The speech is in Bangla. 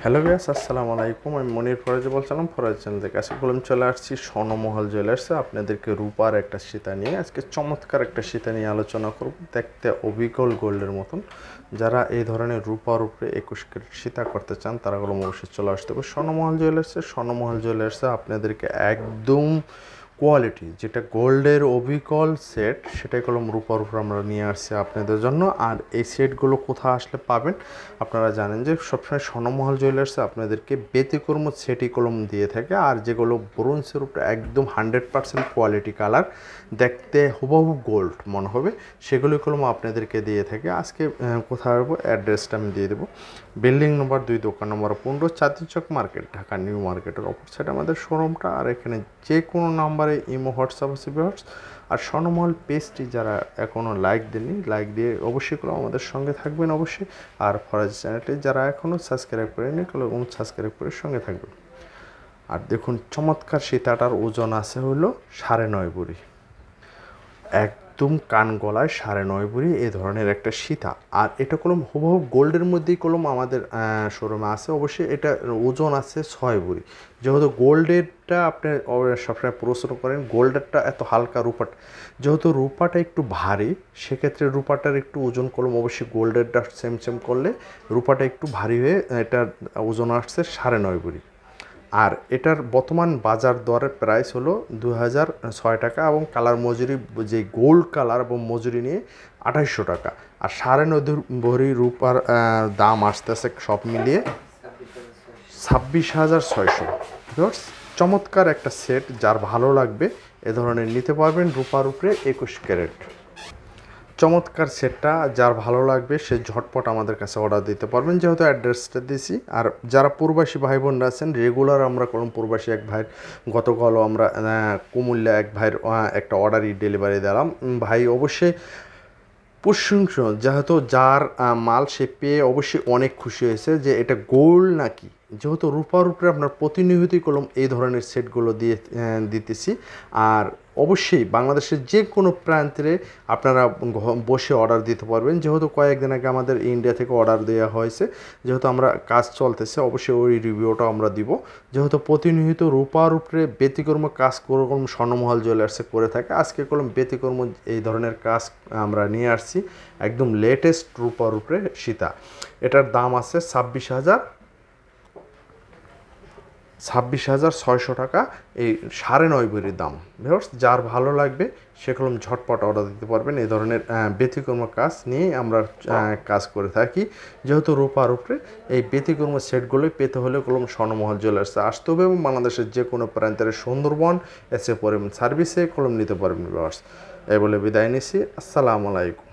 হ্যালো ভিউয়ার্স, আসসালামু আলাইকুম। আমি মনির ফরাজি বলছিলাম ফরাজি চ্যানেল থেকে। আজকে বললাম চলে আসছি স্বর্ণমহল জুয়েলার্সে আপনাদেরকে রূপার একটা সীতা নিয়ে। আজকে চমৎকার একটা সীতা নিয়ে আলোচনা করব, দেখতে অবিকল গোল্ডের মতন। যারা এই ধরনের রূপার উপরে 21 ক্যারেট সীতা করতে চান তারা হলো অবশ্যই চলে আসতে হবে স্বর্ণমহল জুয়েলার্সে। স্বর্ণমহল জুয়েলার্সে আপনাদেরকে একদম কোয়ালিটি যেটা গোল্ডের অবিকল সেট, সেটাই কলম রূপার উপর আমরা নিয়ে আসছি আপনাদের জন্য। আর এই সেটগুলো কোথায় আসলে পাবেন আপনারা জানেন যে সবসময় স্বর্ণমহল জুয়েলার্সে আপনাদেরকে ব্যতিক্রম সেটই কলম দিয়ে থাকে। আর যেগুলো ব্রোঞ্জের উপরে একদম 100% কোয়ালিটি কালার, দেখতে হুবহু গোল্ড মনে হবে, সেগুলি কলম আপনাদেরকে দিয়ে থাকে। আজকে কোথায় আসবো অ্যাড্রেসটা আমি দিয়ে দেবো। বিল্ডিং নম্বর 2, দোকান নম্বর 15, চাঁদনী চক মার্কেট, ঢাকা নিউ মার্কেটের অপর সাইড আমাদের শোরুমটা। আর এখানে যে কোনো নাম্বারে ইমো, হোয়াটসঅ্যাপ আছে ভিউয়ার্স। আর স্বর্ণমহল পেজটি যারা এখনও লাইক দেননি, লাইক দিয়ে অবশ্যই করে আমাদের সঙ্গে থাকবেন অবশ্যই। আর ফরাজি চ্যানেলটি যারা এখনও সাবস্ক্রাইব করেনি সাবস্ক্রাইব করে সঙ্গে থাকবেন। আর দেখুন চমৎকার সীতাটার ওজন আছে হলো 9.5 ভরি, একদম কান গলায় 9.5 ভরি এই ধরনের একটা সীতা। আর এটা কলম হুবহু গোল্ডের মধ্যেই কলম আমাদের শোরুমে আছে। অবশ্যই এটা ওজন আছে 6 ভরি। যেহেতু গোল্ডেরটা আপনি সবসময় প্রশ্ন করেন গোল্ডেরটা এত হালকা, রূপাটা যেহেতু রূপাটা একটু ভারী, সেক্ষেত্রে রূপাটার একটু ওজন কলম অবশ্যই গোল্ডেরটা সেম করলে রূপাটা একটু ভারী হয়ে এটার ওজন আসছে 9.5 ভরি। আর এটার বর্তমান বাজার দরের প্রাইস হলো 2006 টাকা, এবং কালার মজুরি যে গোল্ড কালার এবং মজুরি নিয়ে 2800 টাকা। আর 9.5 ভরি রূপার দাম আসতেছে সব মিলিয়ে 26,600। চমৎকার একটা সেট, যার ভালো লাগবে এ ধরনের নিতে পারবেন রূপার উপরে 21 ক্যারেট। চমৎকার সেটটা যার ভালো লাগবে সে ঝটপট আমাদের কাছে অর্ডার দিতে পারবেন, যেহেতু অ্যাড্রেসটা দিয়েছি। আর যারা প্রবাসী ভাই বোনরা আছেন রেগুলার, আমরা কোনো প্রবাসী এক ভাইয়ের গতকালও আমরা কুমিল্লা এক ভাইয়ের একটা অর্ডারই ডেলিভারি দিলাম। ভাই অবশ্যই প্রশংসা, যেহেতু যার মাল সে পেয়ে অবশ্যই অনেক খুশি হয়েছে যে এটা গোল্ড নাকি। যেহেতু রূপার উপরে আপনার প্রতিনিয়তই কলম এই ধরনের সেটগুলো দিয়ে দিতেছি। আর অবশ্যই বাংলাদেশের যে কোনো প্রান্তে আপনারা বসে অর্ডার দিতে পারবেন। যেহেতু কয়েকদিন আগে আমাদের ইন্ডিয়া থেকে অর্ডার দেওয়া হয়েছে, যেহেতু আমরা কাজ চলতেছে অবশ্যই ওই রিভিউটাও আমরা দিব। যেহেতু প্রতিনিয়ত রূপার উপরে ব্যতিক্রম কাজ করম স্বর্ণমহল জুয়েলার্সে করে থাকে, আজকে কলম ব্যতিক্রম এই ধরনের কাজ আমরা নিয়ে আসছি। একদম লেটেস্ট রূপার উপরে সীতা। এটার দাম আছে 26,600 টাকা, এই 9.5 ভরির দাম। ভিউয়ার্স, যার ভালো লাগবে সে কলম ঝটপট অর্ডার দিতে পারবেন। এই ধরনের ব্যতিক্রম কাজ নিয়ে আমরা কাজ করে থাকি। যেহেতু রূপার উপরে এই ব্যতিক্রম সেটগুলোই পেতে হলে কলম স্বর্ণমহল জুয়েলার্সে আসতে হবে, এবং বাংলাদেশের যে কোনো প্রান্তের সুন্দরবন এসে পরিবহন সার্ভিসে কলম নিতে পারবেন। ভিউয়ার্স, এই বলে বিদায় নিচ্ছি। আসসালামু আলাইকুম।